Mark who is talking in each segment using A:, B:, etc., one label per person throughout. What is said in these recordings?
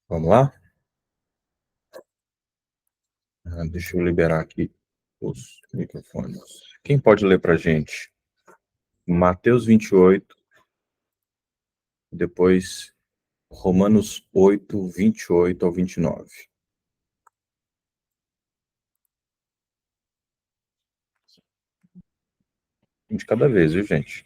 A: Vamos lá? Deixa eu liberar aqui os microfones. Quem pode ler para a gente? Mateus 28, depois Romanos 8, 28 ao 29. Um de cada vez, viu, gente?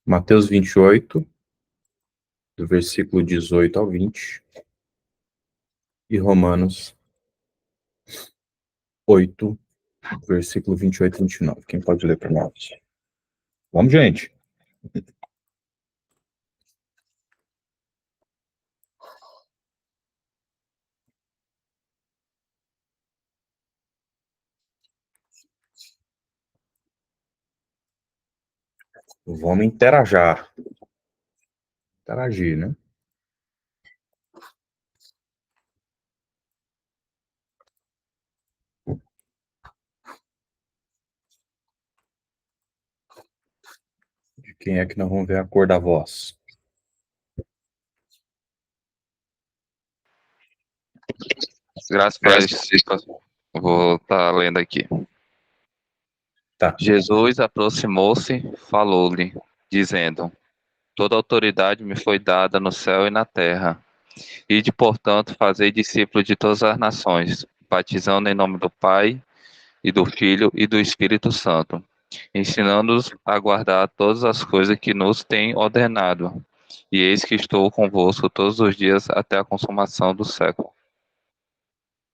A: Mateus 28, do versículo 18 ao 20, e Romanos 8, versículo 28 e 29. Quem pode ler para nós? Vamos, gente. Vamos interagir, né? De quem é que nós vamos ver a cor da voz?
B: Graças a Deus. Vou estar lendo aqui.
A: Tá.
B: Jesus aproximou-se, falou-lhe, dizendo: Toda autoridade me foi dada no céu e na terra. Ide, portanto, fazei discípulos de todas as nações, batizando em nome do Pai, e do Filho e do Espírito Santo, ensinando-os a guardar todas as coisas que nos tem ordenado. E eis que estou convosco todos os dias até a consumação do século.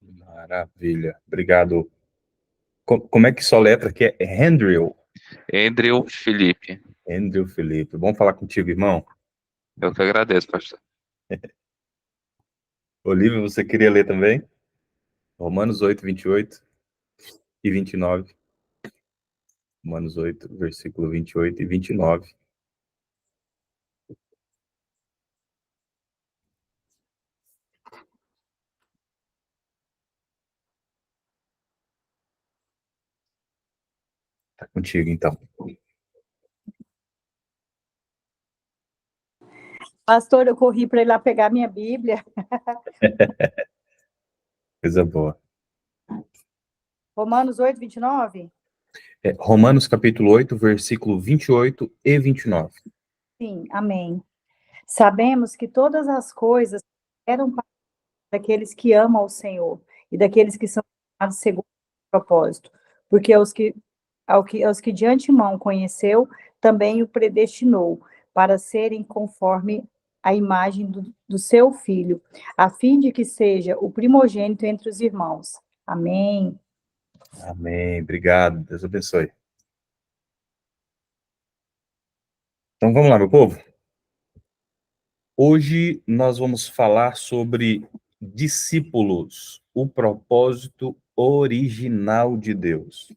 A: Maravilha. Obrigado. Como é que sua letra aqui é? Andrew?
B: Andrew Felipe.
A: Andrew Felipe. Bom falar contigo, irmão.
B: Eu que agradeço, pastor.
A: Olívia, você queria ler também? Romanos 8, 28 e 29. Romanos 8, versículo 28 e 29. Tá contigo, então.
C: Pastor, eu corri para ir lá pegar minha Bíblia.
A: Coisa boa.
C: Romanos 8, 29?
A: Romanos capítulo 8, versículo 28 e 29.
C: Sim, amém. Sabemos que todas as coisas eram para daqueles que amam o Senhor e daqueles que são chamados segundo o propósito, porque aos que de antemão conheceu, também o predestinou para serem conforme a imagem do seu Filho, a fim de que seja o primogênito entre os irmãos. Amém.
A: Amém. Obrigado. Deus abençoe. Então vamos lá, meu povo. Hoje nós vamos falar sobre discípulos, o propósito original de Deus.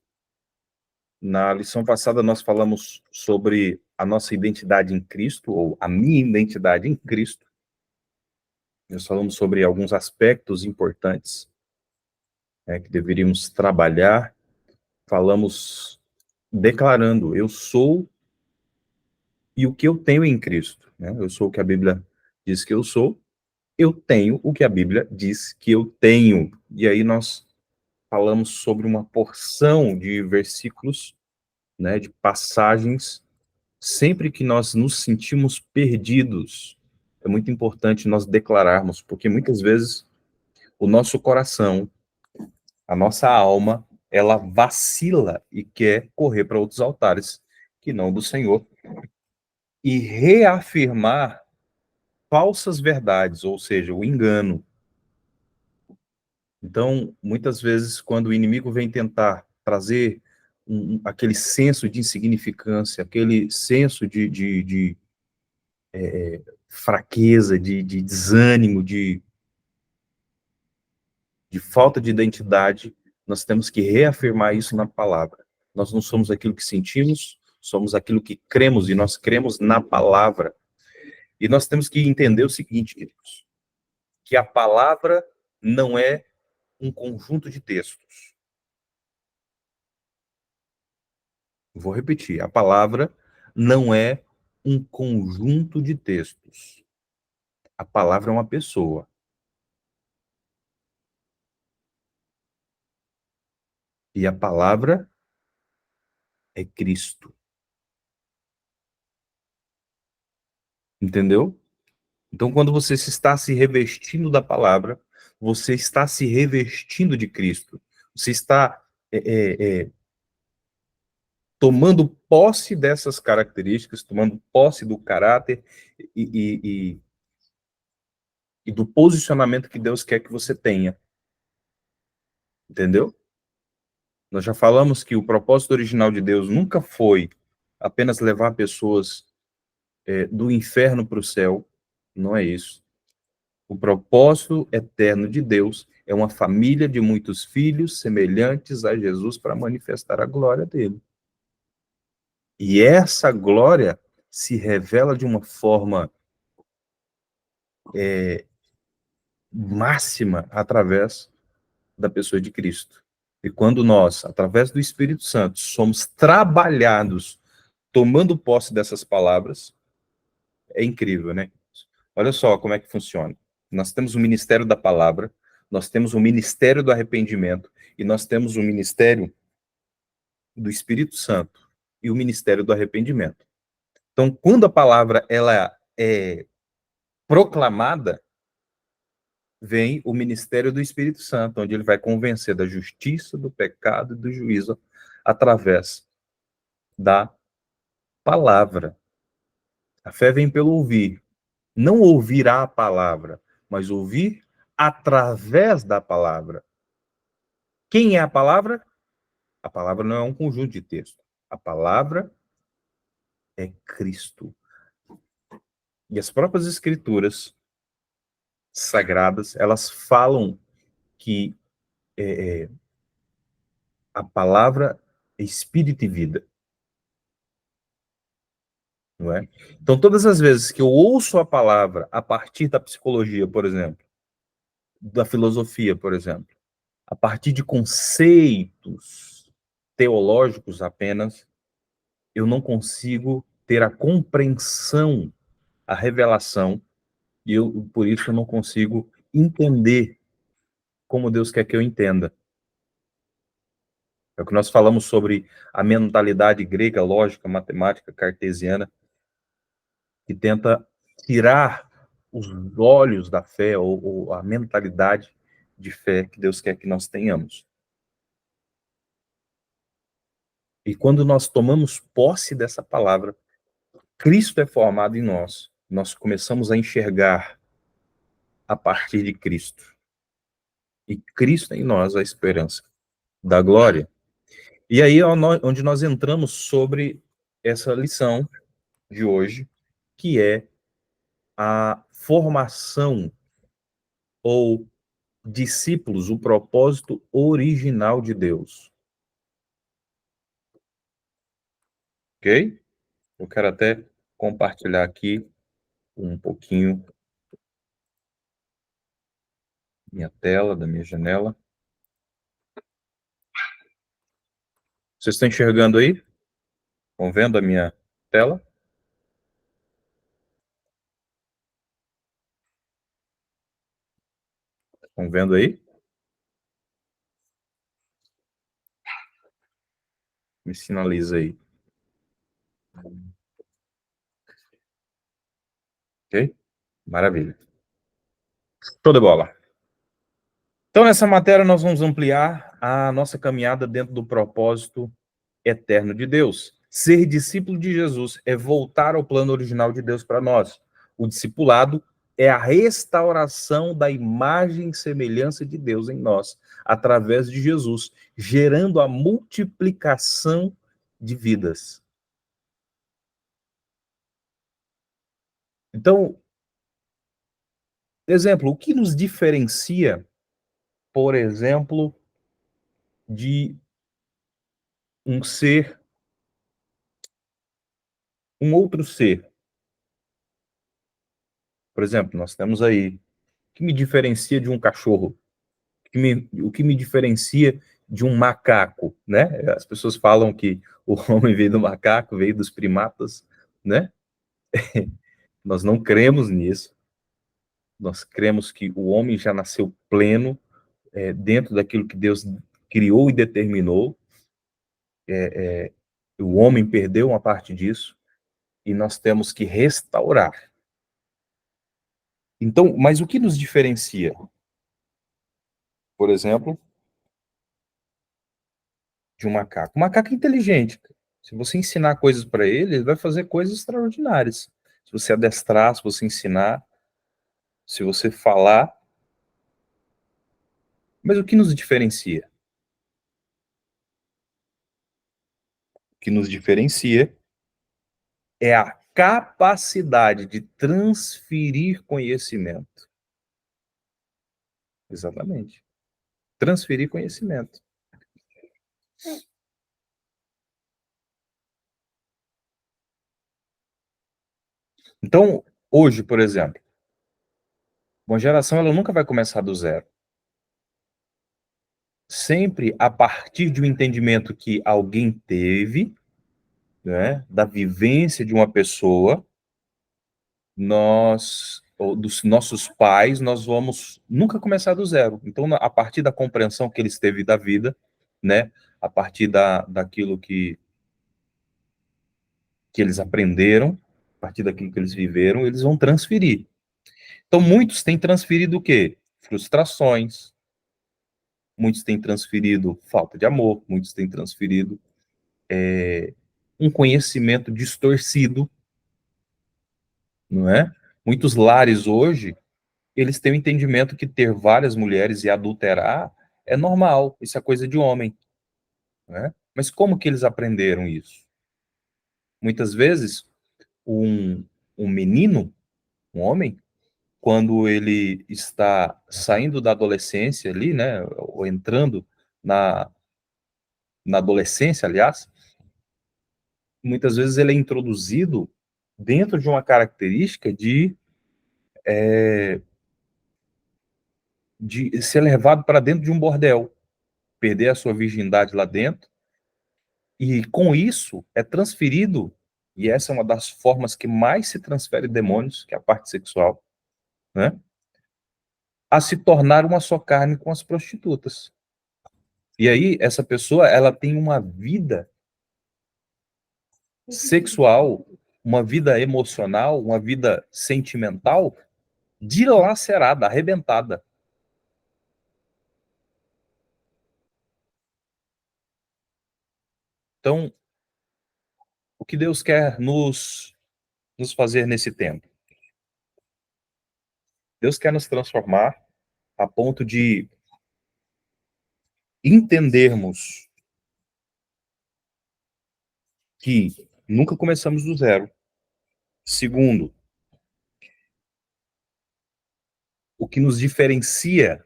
A: Na lição passada nós falamos sobre a nossa identidade em Cristo, ou a minha identidade em Cristo. Nós falamos sobre alguns aspectos importantes que deveríamos trabalhar. Falamos declarando, eu sou e o que eu tenho em Cristo. Né? Eu sou o que a Bíblia diz que eu sou, eu tenho o que a Bíblia diz que eu tenho. E aí nós falamos sobre uma porção de versículos, né, de passagens. Sempre que nós nos sentimos perdidos, é muito importante nós declararmos, porque muitas vezes o nosso coração, a nossa alma, ela vacila e quer correr para outros altares que não do Senhor e reafirmar falsas verdades, ou seja, o engano. Então, muitas vezes, quando o inimigo vem tentar trazer aquele senso de insignificância, aquele senso de fraqueza, de desânimo, de falta de identidade, nós temos que reafirmar isso na palavra. Nós não somos aquilo que sentimos, somos aquilo que cremos, e nós cremos na palavra. E nós temos que entender o seguinte, queridos, que a palavra não é um conjunto de textos. Vou repetir, a palavra não é um conjunto de textos. A palavra é uma pessoa. E a palavra é Cristo. Entendeu? Então, quando você se está se revestindo da palavra, você está se revestindo de Cristo. Você está tomando posse dessas características, tomando posse do caráter e, e, e do posicionamento que Deus quer que você tenha. Entendeu? Nós já falamos que o propósito original de Deus nunca foi apenas levar pessoas do inferno para o céu. Não é isso. O propósito eterno de Deus é uma família de muitos filhos semelhantes a Jesus para manifestar a glória dele. E essa glória se revela de uma forma máxima através da pessoa de Cristo. E quando nós, através do Espírito Santo, somos trabalhados tomando posse dessas palavras, é incrível, né? Olha só como é que funciona. Nós temos o ministério da palavra, nós temos o ministério do arrependimento e nós temos o ministério do Espírito Santo e o ministério do arrependimento. Então, quando a palavra ela é proclamada, vem o ministério do Espírito Santo, onde ele vai convencer da justiça, do pecado e do juízo através da palavra. A fé vem pelo ouvir. Não ouvir a palavra, mas ouvir através da palavra. Quem é a palavra? A palavra não é um conjunto de texto. A palavra é Cristo. E as próprias escrituras sagradas, elas falam que a palavra é espírito e vida. Não é? Então, todas as vezes que eu ouço a palavra a partir da psicologia, por exemplo, da filosofia, por exemplo, a partir de conceitos teológicos apenas, eu não consigo ter a compreensão, a revelação, e por isso eu não consigo entender como Deus quer que eu entenda. É o que nós falamos sobre a mentalidade grega, lógica, matemática, cartesiana, que tenta tirar os olhos da fé ou a mentalidade de fé que Deus quer que nós tenhamos. E quando nós tomamos posse dessa palavra, Cristo é formado em nós. Nós começamos a enxergar a partir de Cristo. E Cristo é em nós a esperança da glória. E aí é onde nós entramos sobre essa lição de hoje, que é a formação ou discípulos, o propósito original de Deus. Ok? Eu quero até compartilhar aqui um pouquinho minha tela, da minha janela. Vocês estão enxergando aí? Estão vendo a minha tela? Estão vendo aí? Me sinaliza aí. Ok? Maravilha. Show de bola. Então, nessa matéria, nós vamos ampliar a nossa caminhada dentro do propósito eterno de Deus. Ser discípulo de Jesus é voltar ao plano original de Deus para nós. O discipulado é a restauração da imagem e semelhança de Deus em nós, através de Jesus, gerando a multiplicação de vidas. Então, exemplo, o que nos diferencia, por exemplo, de um ser, um outro ser? Por exemplo, nós temos aí, o que me diferencia de um cachorro? O que me diferencia de um macaco, né? As pessoas falam que o homem veio do macaco, veio dos primatas, né? Nós não cremos nisso. Nós cremos que o homem já nasceu pleno, dentro daquilo que Deus criou e determinou. O homem perdeu uma parte disso e nós temos que restaurar. Então, mas o que nos diferencia? Por exemplo, de um macaco. O macaco é inteligente. Se você ensinar coisas para ele, ele vai fazer coisas extraordinárias. Se você adestrar, se você ensinar, se você falar. Mas o que nos diferencia? O que nos diferencia é a capacidade de transferir conhecimento. Exatamente. Transferir conhecimento. Então, hoje, por exemplo, uma geração ela nunca vai começar do zero. Sempre a partir de um entendimento que alguém teve, né, da vivência de uma pessoa, ou dos nossos pais, nós vamos nunca começar do zero. Então, a partir da compreensão que eles teve da vida, né, a partir daquilo que eles aprenderam, a partir daquilo que eles viveram, eles vão transferir. Então, muitos têm transferido o quê? Frustrações, muitos têm transferido falta de amor, muitos têm transferido um conhecimento distorcido, não é? Muitos lares hoje, eles têm o entendimento que ter várias mulheres e adulterar é normal, isso é coisa de homem, né? Mas como que eles aprenderam isso? Muitas vezes, um menino, um homem, quando ele está saindo da adolescência ali, né, ou entrando na adolescência, aliás, muitas vezes ele é introduzido dentro de uma característica de ser levado para dentro de um bordel, perder a sua virgindade lá dentro, e com isso é transferido, e essa é uma das formas que mais se transfere demônios, que é a parte sexual, né, a se tornar uma só carne com as prostitutas. E aí, essa pessoa, ela tem uma vida sexual, uma vida emocional, uma vida sentimental dilacerada, arrebentada. Então, o que Deus quer nos fazer nesse tempo? Deus quer nos transformar a ponto de entendermos que nunca começamos do zero. Segundo, o que nos diferencia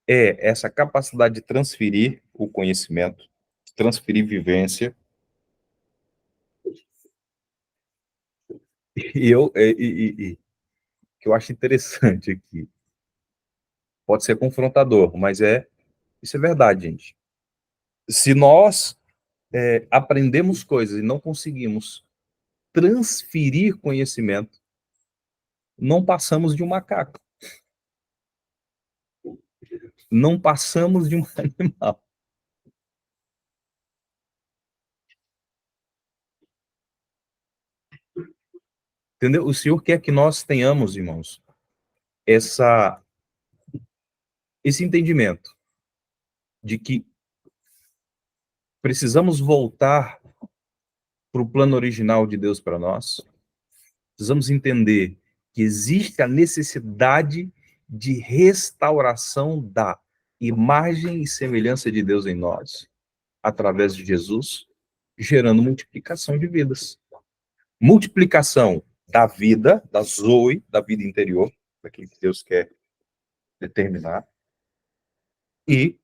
A: é essa capacidade de transferir o conhecimento, de transferir vivência. E que eu acho interessante aqui, pode ser confrontador, mas isso é verdade, gente. Se nós aprendemos coisas e não conseguimos transferir conhecimento, não passamos de um macaco. Não passamos de um animal. Entendeu? O Senhor quer que nós tenhamos, irmãos, esse entendimento de que precisamos voltar para o plano original de Deus para nós. Precisamos entender que existe a necessidade de restauração da imagem e semelhança de Deus em nós, através de Jesus, gerando multiplicação de vidas. Multiplicação da vida, da zoe, da vida interior, daquilo que Deus quer determinar, e,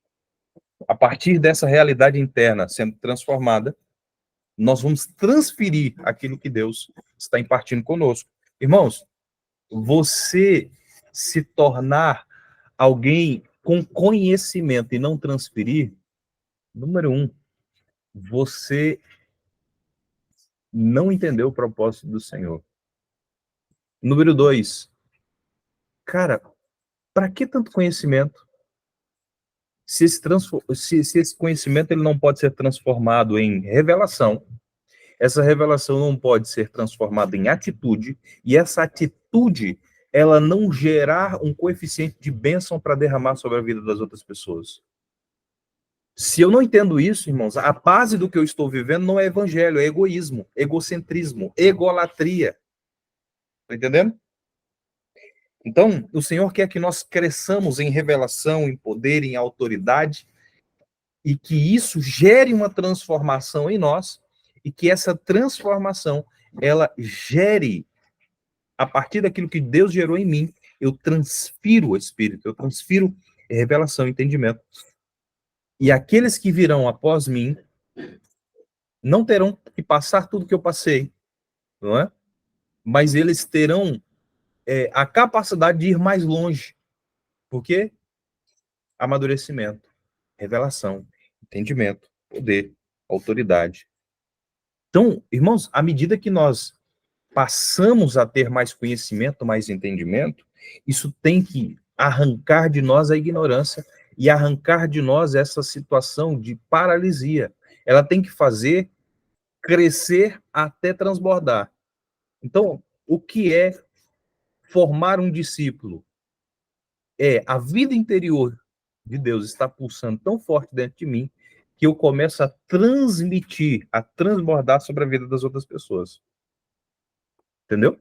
A: a partir dessa realidade interna sendo transformada, nós vamos transferir aquilo que Deus está impartindo conosco. Irmãos, você se tornar alguém com conhecimento e não transferir, número 1, você não entendeu o propósito do Senhor. Número 2, cara, para que tanto conhecimento? Se esse conhecimento ele não pode ser transformado em revelação, essa revelação não pode ser transformada em atitude, e essa atitude, ela não gerar um coeficiente de bênção para derramar sobre a vida das outras pessoas. Se eu não entendo isso, irmãos, a base do que eu estou vivendo não é evangelho, é egoísmo, egocentrismo, egolatria. Tá entendendo? Então, o Senhor quer que nós cresçamos em revelação, em poder, em autoridade, e que isso gere uma transformação em nós, e que essa transformação, ela gere, a partir daquilo que Deus gerou em mim, eu transfiro o Espírito, eu transfiro revelação, entendimento. E aqueles que virão após mim, não terão que passar tudo que eu passei, não é? Mas eles terão a capacidade de ir mais longe. Por quê? Amadurecimento, revelação, entendimento, poder, autoridade. Então, irmãos, à medida que nós passamos a ter mais conhecimento, mais entendimento, isso tem que arrancar de nós a ignorância e arrancar de nós essa situação de paralisia. Ela tem que fazer crescer até transbordar. Então, o que é formar um discípulo? É a vida interior de Deus está pulsando tão forte dentro de mim que eu começo a transmitir, a transbordar sobre a vida das outras pessoas. Entendeu?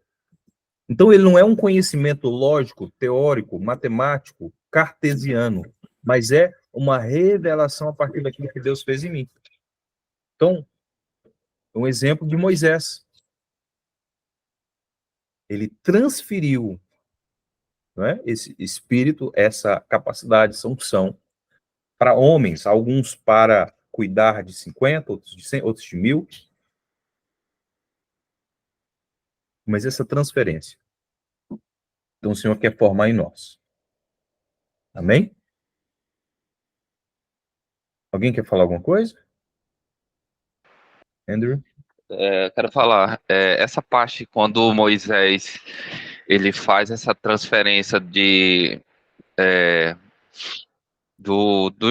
A: Então, ele não é um conhecimento lógico, teórico, matemático, cartesiano, mas é uma revelação a partir daquilo que Deus fez em mim. Então, um exemplo de Moisés. Ele transferiu, não é, esse espírito, essa capacidade, essa unção, para homens, alguns para cuidar de 50, outros de 100, outros de 1000. Mas essa transferência, então o Senhor quer formar em nós. Amém? Alguém quer falar alguma coisa? Andrew?
B: Quero falar, essa parte quando Moisés ele faz essa transferência do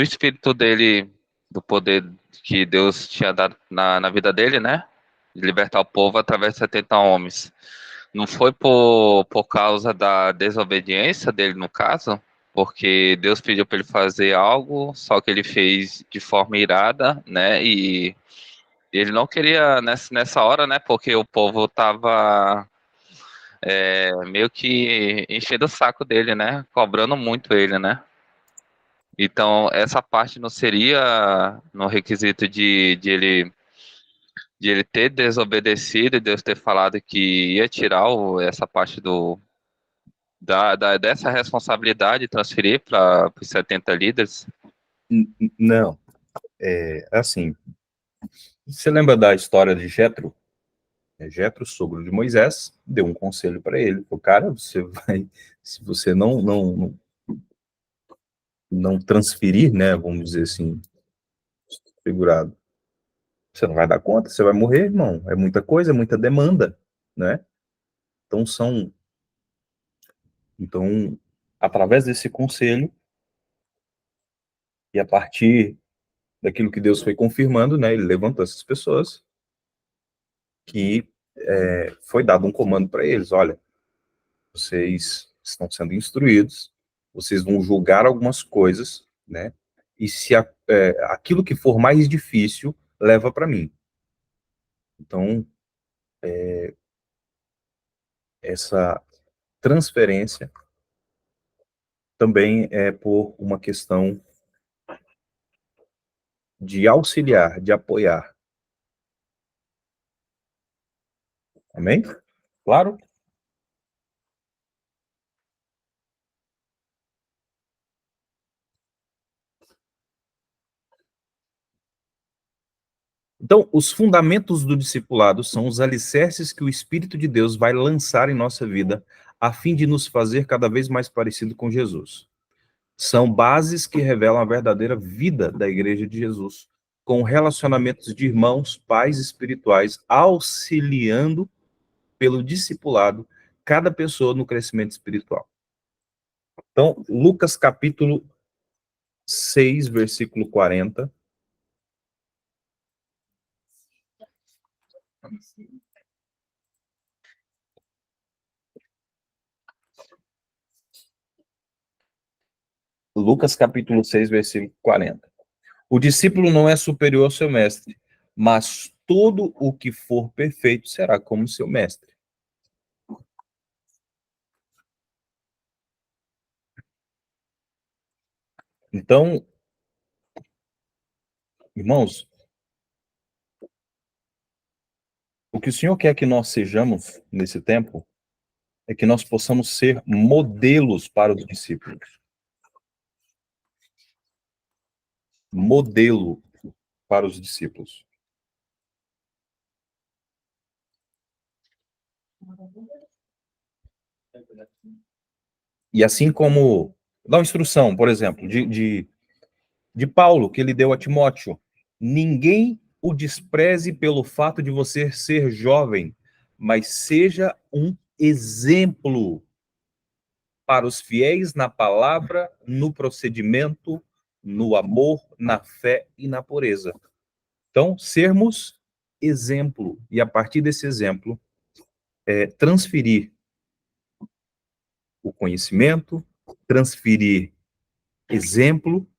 B: espírito dele, do poder que Deus tinha dado na vida dele, né? De libertar o povo através de 70 homens. Não foi por causa da desobediência dele, no caso? Porque Deus pediu para ele fazer algo, só que ele fez de forma irada, né? E ele não queria nessa hora, né? Porque o povo tava meio que enchendo o saco dele, né? Cobrando muito ele, né? Então, essa parte não seria no requisito de ele ter desobedecido e Deus ter falado que ia tirar essa parte dessa responsabilidade e transferir para os 70 líderes?
A: Não, assim, você lembra da história de Jetro? Jetro, sogro de Moisés, deu um conselho para ele. Falou, cara, se você não transferir, né, vamos dizer assim, figurado, você não vai dar conta, você vai morrer, irmão. É muita coisa, é muita demanda, né? Então, através desse conselho e a partir daquilo que Deus foi confirmando, né, ele levantou essas pessoas que foi dado um comando para eles, olha, vocês estão sendo instruídos, vocês vão julgar algumas coisas, né? E se aquilo que for mais difícil, leva para mim. Então, essa transferência também é por uma questão de auxiliar, de apoiar. Amém? Claro? Então, os fundamentos do discipulado são os alicerces que o Espírito de Deus vai lançar em nossa vida a fim de nos fazer cada vez mais parecido com Jesus. São bases que revelam a verdadeira vida da Igreja de Jesus, com relacionamentos de irmãos, pais espirituais, auxiliando pelo discipulado cada pessoa no crescimento espiritual. Então, Lucas capítulo 6, versículo 40. Lucas capítulo 6, versículo 40. O discípulo não é superior ao seu mestre, mas todo o que for perfeito será como seu mestre. Então, irmãos, o que o Senhor quer que nós sejamos nesse tempo é que nós possamos ser modelos para os discípulos. Modelo para os discípulos. E assim como dá uma instrução, por exemplo, de Paulo, que ele deu a Timóteo, ninguém o despreze pelo fato de você ser jovem, mas seja um exemplo para os fiéis na palavra, no procedimento, no amor, na fé e na pureza. Então, sermos exemplo, e a partir desse exemplo, transferir o conhecimento, transferir exemplo,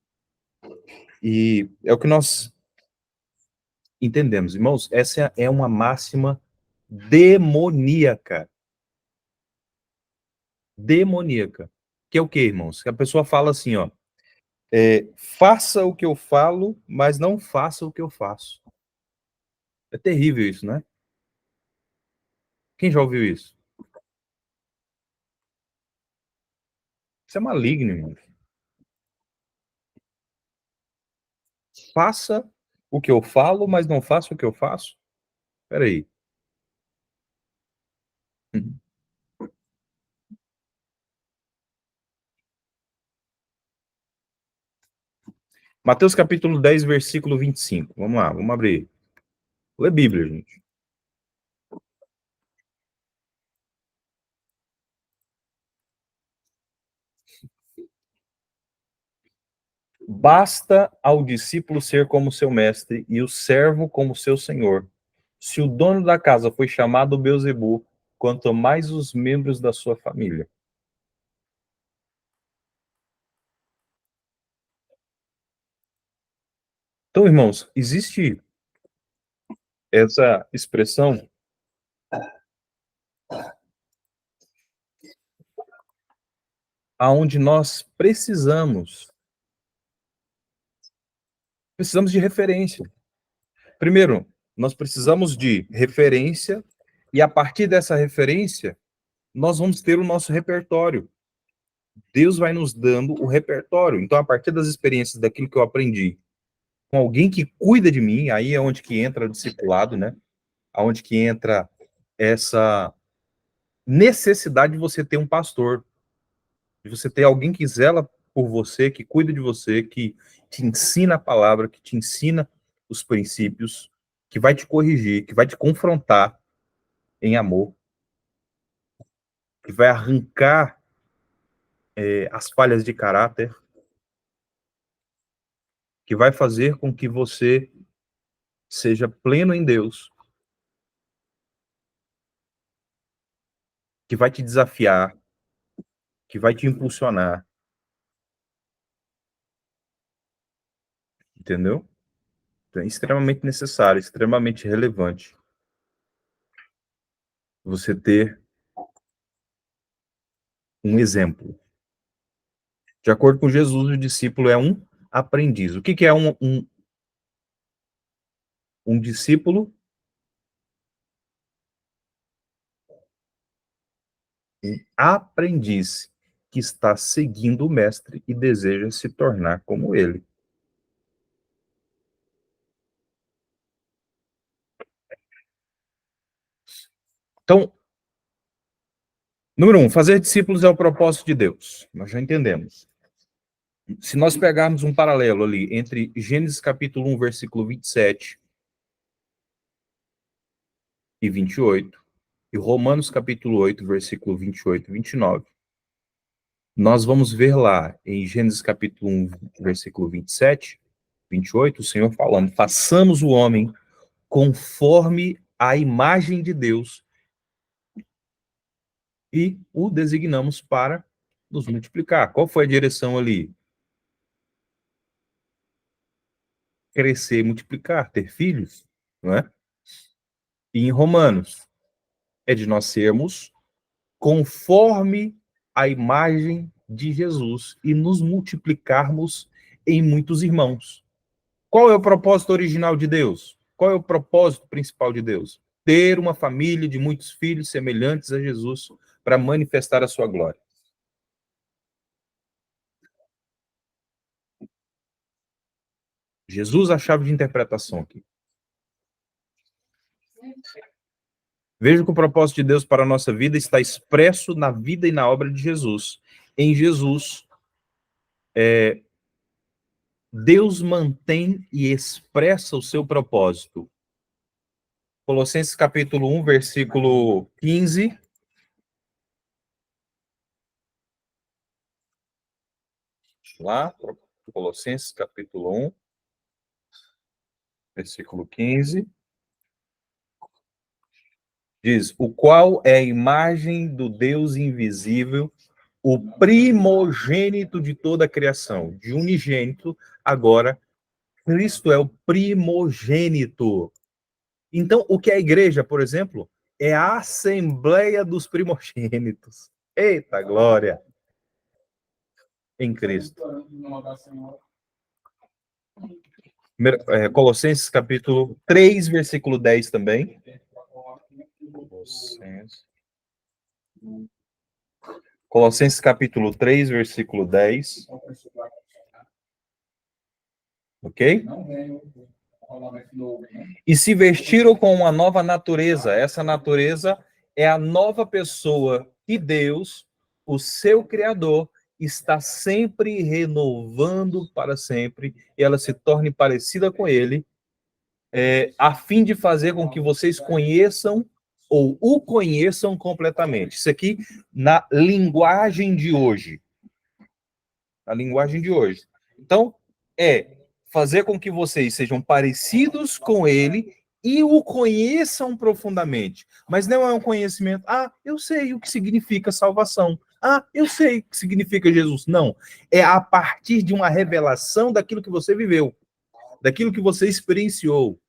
A: e é o que nós entendemos. Irmãos, essa é uma máxima demoníaca. Demoníaca. Que é o quê, irmãos? Que a pessoa fala assim, ó, faça o que eu falo, mas não faça o que eu faço. É terrível isso, né? Quem já ouviu isso? Isso é maligno, irmão. Faça o que eu falo, mas não faça o que eu faço. Espera aí. Mateus capítulo 10, versículo 25. Vamos lá, vamos abrir. Lê Bíblia, gente. Basta ao discípulo ser como seu mestre e o servo como seu senhor. Se o dono da casa foi chamado Beelzebu, quanto mais os membros da sua família. Então, irmãos, existe essa expressão aonde nós precisamos de referência. Primeiro, nós precisamos de referência e a partir dessa referência, nós vamos ter o nosso repertório. Deus vai nos dando o repertório. Então, a partir das experiências daquilo que eu aprendi com alguém que cuida de mim, aí é onde que entra o discipulado, né? Aonde que entra essa necessidade de você ter um pastor, de você ter alguém que zela por você, que cuida de você, que te ensina a palavra, que te ensina os princípios, que vai te corrigir, que vai te confrontar em amor, que vai arrancar as falhas de caráter, que vai fazer com que você seja pleno em Deus, que vai te desafiar, que vai te impulsionar, entendeu? Então, é extremamente necessário, extremamente relevante você ter um exemplo. De acordo com Jesus, o discípulo é um aprendiz. O que que é um discípulo? Um aprendiz que está seguindo o mestre e deseja se tornar como ele. Então, Número 1, fazer discípulos é o propósito de Deus. Nós já entendemos. Se nós pegarmos um paralelo ali entre Gênesis capítulo 1, versículo 27 e 28, e Romanos capítulo 8, versículo 28 e 29, nós vamos ver lá em Gênesis capítulo 1, versículo 27, 28, o Senhor falando: façamos o homem conforme a imagem de Deus e o designamos para nos multiplicar. Qual foi a direção ali? Crescer, multiplicar, ter filhos, não é? E em Romanos, é de nós sermos conforme a imagem de Jesus e nos multiplicarmos em muitos irmãos. Qual é o propósito original de Deus? Qual é o propósito principal de Deus? Ter uma família de muitos filhos semelhantes a Jesus para manifestar a sua glória. Jesus, a chave de interpretação aqui. Veja que o propósito de Deus para a nossa vida está expresso na vida e na obra de Jesus. Em Jesus, Deus mantém e expressa o seu propósito. Colossenses capítulo 1, versículo 15. Lá, Colossenses capítulo 1, versículo 15. Diz: o qual é a imagem do Deus invisível, o primogênito de toda a criação. De unigênito, agora, Cristo é o primogênito. Então, o que é a igreja, por exemplo, é a assembleia dos primogênitos. Eita glória! Em Cristo. Colossenses capítulo 3, versículo 10 também. Colossenses capítulo 3, versículo 10. Ok? E se vestiram com uma nova natureza. Essa natureza é a nova pessoa que Deus, o seu Criador, está sempre renovando para sempre, e ela se torne parecida com Ele, a fim de fazer com que vocês conheçam ou o conheçam completamente. Isso aqui na linguagem de hoje. Na linguagem de hoje. Então, fazer com que vocês sejam parecidos com ele e o conheçam profundamente. Mas não é um conhecimento, eu sei o que significa salvação. Eu sei o que significa Jesus. Não. É a partir de uma revelação daquilo que você viveu, daquilo que você experienciou.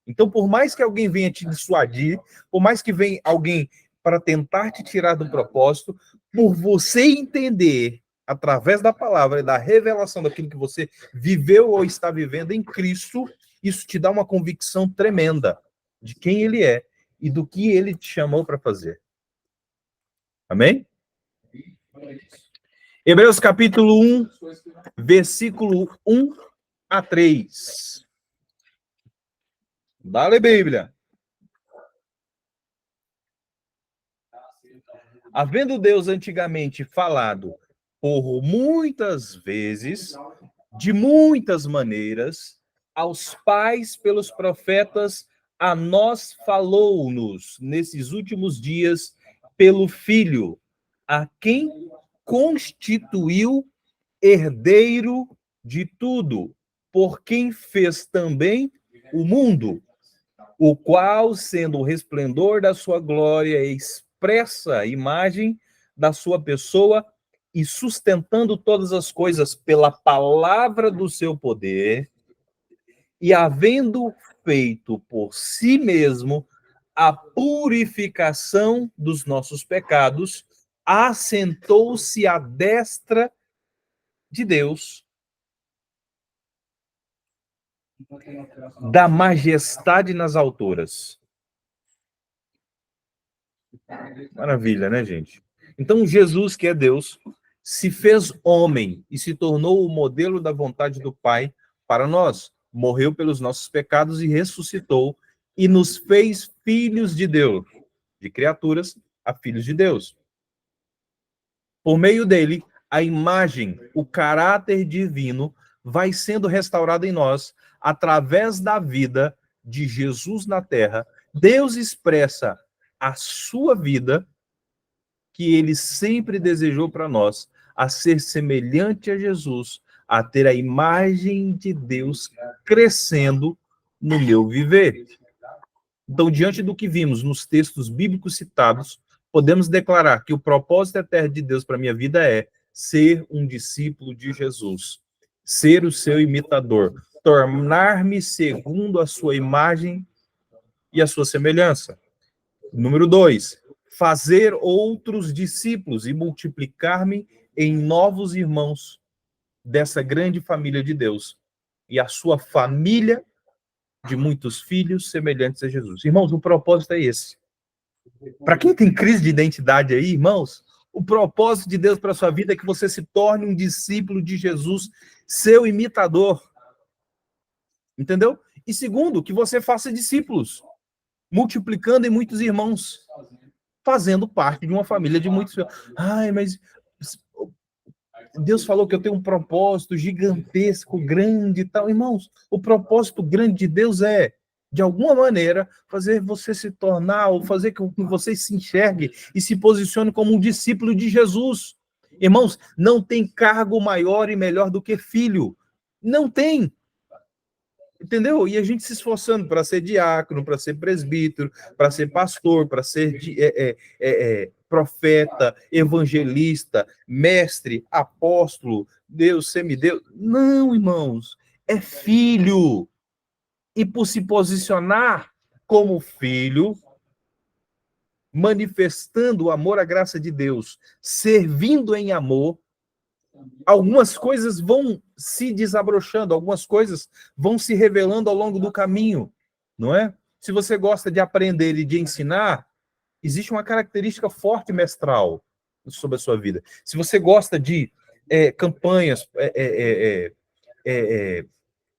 A: Então, por mais que alguém venha te dissuadir, por mais que venha alguém para tentar te tirar do propósito, por você entender, através da palavra e da revelação daquilo que você viveu ou está vivendo em Cristo, isso te dá uma convicção tremenda de quem Ele é e do que Ele te chamou para fazer. Amém? Hebreus capítulo 1, versículo 1 a 3. Dá-lhe Bíblia. Havendo Deus antigamente falado por muitas vezes, de muitas maneiras, aos pais pelos profetas, a nós falou-nos nesses últimos dias pelo Filho, a quem constituiu herdeiro de tudo, por quem fez também o mundo, o qual, sendo o resplendor da sua glória, expressa a imagem da sua pessoa e sustentando todas as coisas pela palavra do seu poder, e havendo feito por si mesmo a purificação dos nossos pecados, assentou-se à destra de Deus, da majestade nas alturas. Maravilha, né, gente? Então, Jesus, que é Deus, se fez homem e se tornou o modelo da vontade do Pai para nós. Morreu pelos nossos pecados e ressuscitou e nos fez filhos de Deus, de criaturas a filhos de Deus. Por meio dele, a imagem, o caráter divino vai sendo restaurado em nós através da vida de Jesus na terra. Deus expressa a sua vida que ele sempre desejou para nós, a ser semelhante a Jesus, a ter a imagem de Deus crescendo no meu viver. Então, diante do que vimos nos textos bíblicos citados, podemos declarar que o propósito eterno de Deus para a minha vida é ser um discípulo de Jesus, ser o seu imitador, tornar-me segundo a sua imagem e a sua semelhança. Número 2, fazer outros discípulos e multiplicar-me em novos irmãos dessa grande família de Deus e a sua família de muitos filhos semelhantes a Jesus. Irmãos, o propósito é esse. Para quem tem crise de identidade aí, irmãos, o propósito de Deus para a sua vida é que você se torne um discípulo de Jesus, seu imitador. Entendeu? E segundo, que você faça discípulos, multiplicando em muitos irmãos, fazendo parte de uma família de muitos filhos. Ai, mas Deus falou que eu tenho um propósito gigantesco, grande e tal. Irmãos, o propósito grande de Deus é, de alguma maneira, fazer você se tornar, ou fazer com que você se enxergue e se posicione como um discípulo de Jesus. Irmãos, não tem cargo maior e melhor do que filho. Não tem. Entendeu? E a gente se esforçando para ser diácono, para ser presbítero, para ser pastor, para ser profeta, evangelista, mestre, apóstolo, Deus, semideus. Não, irmãos, é filho. E por se posicionar como filho, manifestando o amor, a graça de Deus, servindo em amor, algumas coisas vão se desabrochando, algumas coisas vão se revelando ao longo do caminho, não é? Se você gosta de aprender e de ensinar, existe uma característica forte mestral sobre a sua vida. Se você gosta de campanhas,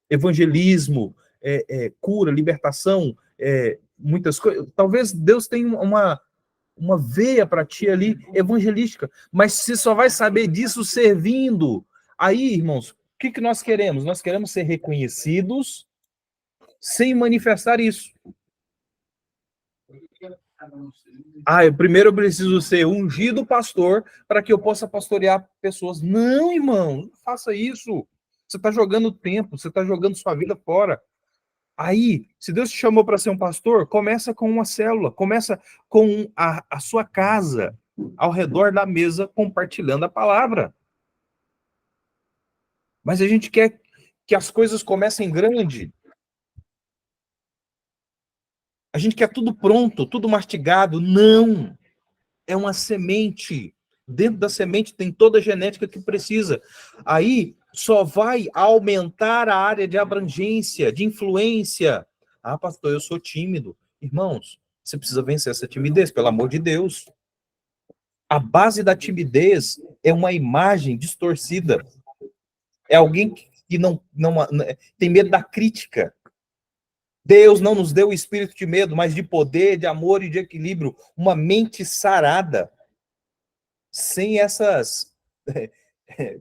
A: evangelismo, cura, libertação, muitas coisas, talvez Deus tenha uma veia para ti ali evangelística, mas você só vai saber disso servindo. Aí, irmãos, o que nós queremos? Nós queremos ser reconhecidos sem manifestar isso. Primeiro eu preciso ser ungido pastor para que eu possa pastorear pessoas. Não, irmão, não faça isso. Você está jogando tempo, você está jogando sua vida fora. Aí, se Deus te chamou para ser um pastor, começa com uma célula, começa com a sua casa, ao redor da mesa, compartilhando a palavra. Mas a gente quer que as coisas comecem grande. A gente quer tudo pronto, tudo mastigado. Não! É uma semente. Dentro da semente tem toda a genética que precisa. Aí só vai aumentar a área de abrangência, de influência. Ah, pastor, eu sou tímido. Irmãos, você precisa vencer essa timidez, pelo amor de Deus. A base da timidez é uma imagem distorcida. É alguém que não tem medo da crítica. Deus não nos deu o espírito de medo, mas de poder, de amor e de equilíbrio. Uma mente sarada. Sem essas,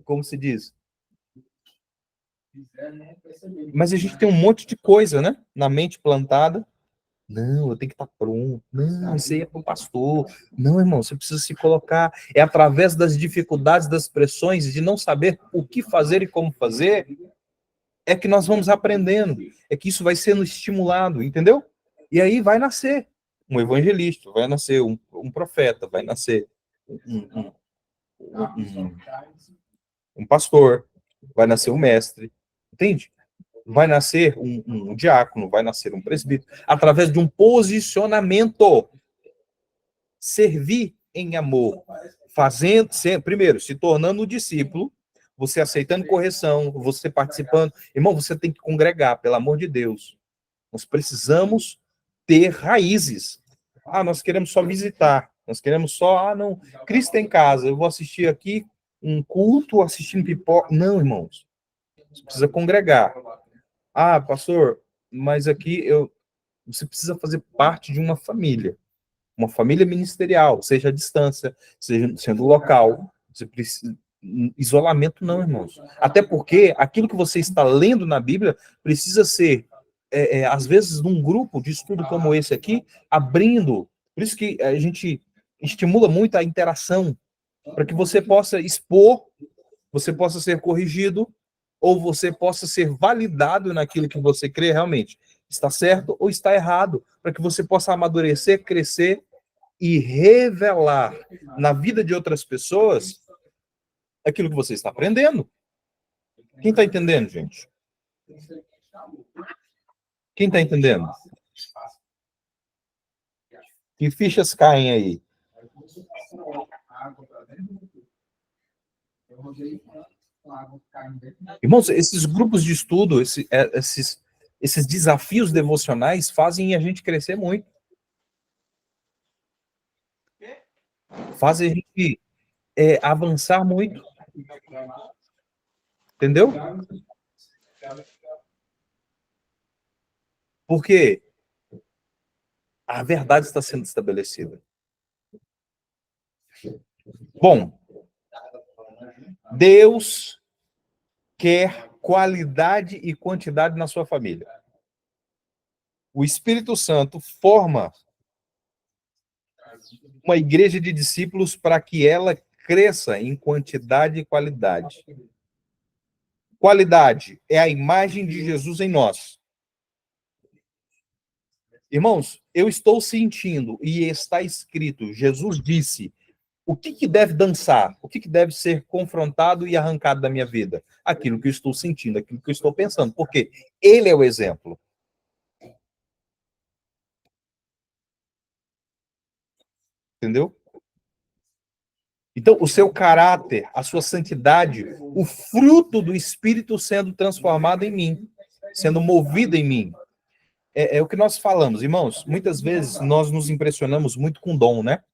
A: como se diz? Mas a gente tem um monte de coisa, né? Na mente plantada. Não, eu tenho que estar pronto. Não, isso aí é para o pastor. Não, irmão, você precisa se colocar. É através das dificuldades, das pressões, de não saber o que fazer e como fazer, é que nós vamos aprendendo. É que isso vai sendo estimulado, entendeu? E aí vai nascer um evangelista, vai nascer um profeta, vai nascer um pastor, vai nascer um mestre, entende? Vai nascer um diácono, vai nascer um presbítero, através de um posicionamento. Servir em amor, fazendo, primeiro, se tornando um discípulo, você aceitando correção, você participando. Irmão, você tem que congregar, pelo amor de Deus. Nós precisamos ter raízes. Nós queremos só visitar, nós queremos só, não, Cristo em casa, eu vou assistir aqui um culto, assistindo pipoca. Não, irmãos, você precisa congregar. Pastor, mas aqui você precisa fazer parte de uma família ministerial, seja à distância, seja sendo local, Você precisa... Isolamento não, irmãos. Até porque aquilo que você está lendo na Bíblia precisa ser, às vezes, num grupo de estudo como esse aqui, abrindo. Por isso que a gente estimula muito a interação, para que você possa expor, você possa ser corrigido, ou você possa ser validado naquilo que você crê realmente. Está certo ou está errado, para que você possa amadurecer, crescer e revelar na vida de outras pessoas aquilo que você está aprendendo. Quem está entendendo, gente? Quem está entendendo? Que fichas caem aí? Irmãos, esses grupos de estudo, esses desafios devocionais fazem a gente crescer muito. Fazem a gente avançar muito. Entendeu? Porque a verdade está sendo estabelecida. Bom, Deus quer qualidade e quantidade na sua família. O Espírito Santo forma uma igreja de discípulos para que ela cresça em quantidade e qualidade. Qualidade é a imagem de Jesus em nós. Irmãos, eu estou sentindo, e está escrito, Jesus disse, o que deve dançar? O que deve ser confrontado e arrancado da minha vida? Aquilo que eu estou sentindo, aquilo que eu estou pensando. Porque ele é o exemplo. Entendeu? Então, o seu caráter, a sua santidade, o fruto do Espírito sendo transformado em mim, sendo movido em mim. É o que nós falamos, irmãos. Muitas vezes nós nos impressionamos muito com dom, né?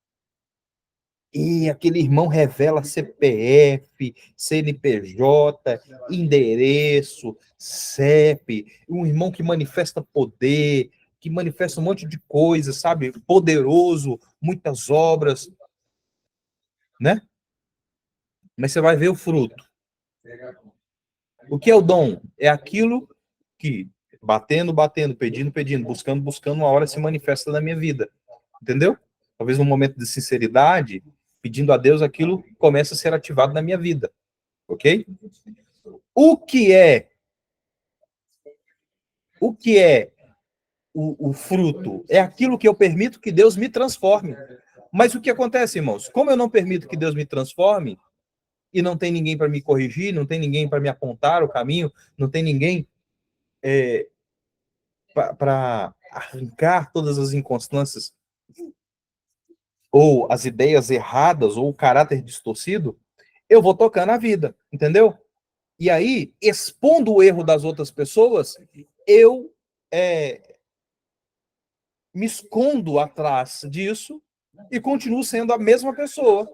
A: E aquele irmão revela CPF, CNPJ, endereço, CEP, um irmão que manifesta poder, que manifesta um monte de coisas, sabe? Poderoso, muitas obras, né? Mas você vai ver o fruto. O que é o dom? É aquilo que, batendo, batendo, pedindo, pedindo, buscando, buscando, uma hora se manifesta na minha vida. Entendeu? Talvez num momento de sinceridade, pedindo a Deus, aquilo começa a ser ativado na minha vida. Ok? O que é o fruto? É aquilo que eu permito que Deus me transforme. Mas o que acontece, irmãos? Como eu não permito que Deus me transforme, e não tem ninguém para me corrigir, não tem ninguém para me apontar o caminho, não tem ninguém para arrancar todas as inconstâncias, ou as ideias erradas, ou o caráter distorcido, eu vou tocando a vida, entendeu? E aí, expondo o erro das outras pessoas, eu me escondo atrás disso e continuo sendo a mesma pessoa,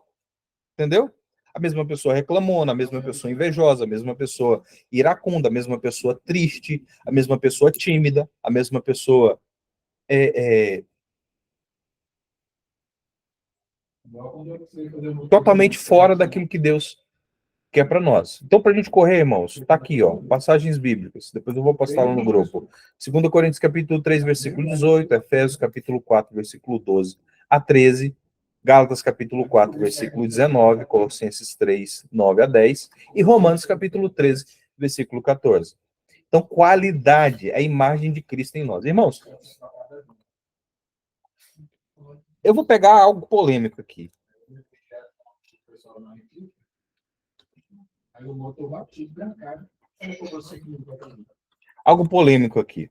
A: entendeu? A mesma pessoa reclamona, a mesma pessoa invejosa, a mesma pessoa iracunda, a mesma pessoa triste, a mesma pessoa tímida, a mesma pessoa totalmente fora daquilo que Deus quer para nós. Então, para a gente correr, irmãos, tá aqui, ó, passagens bíblicas. Depois eu vou postar lá no grupo. 2 Coríntios capítulo 3, versículo 18, Efésios capítulo 4, versículo 12 a 13, Gálatas capítulo 4, versículo 19, Colossenses 3, 9 a 10 e Romanos capítulo 13, versículo 14. Então, qualidade é a imagem de Cristo em nós. Irmãos, eu vou pegar algo polêmico aqui. Algo polêmico aqui.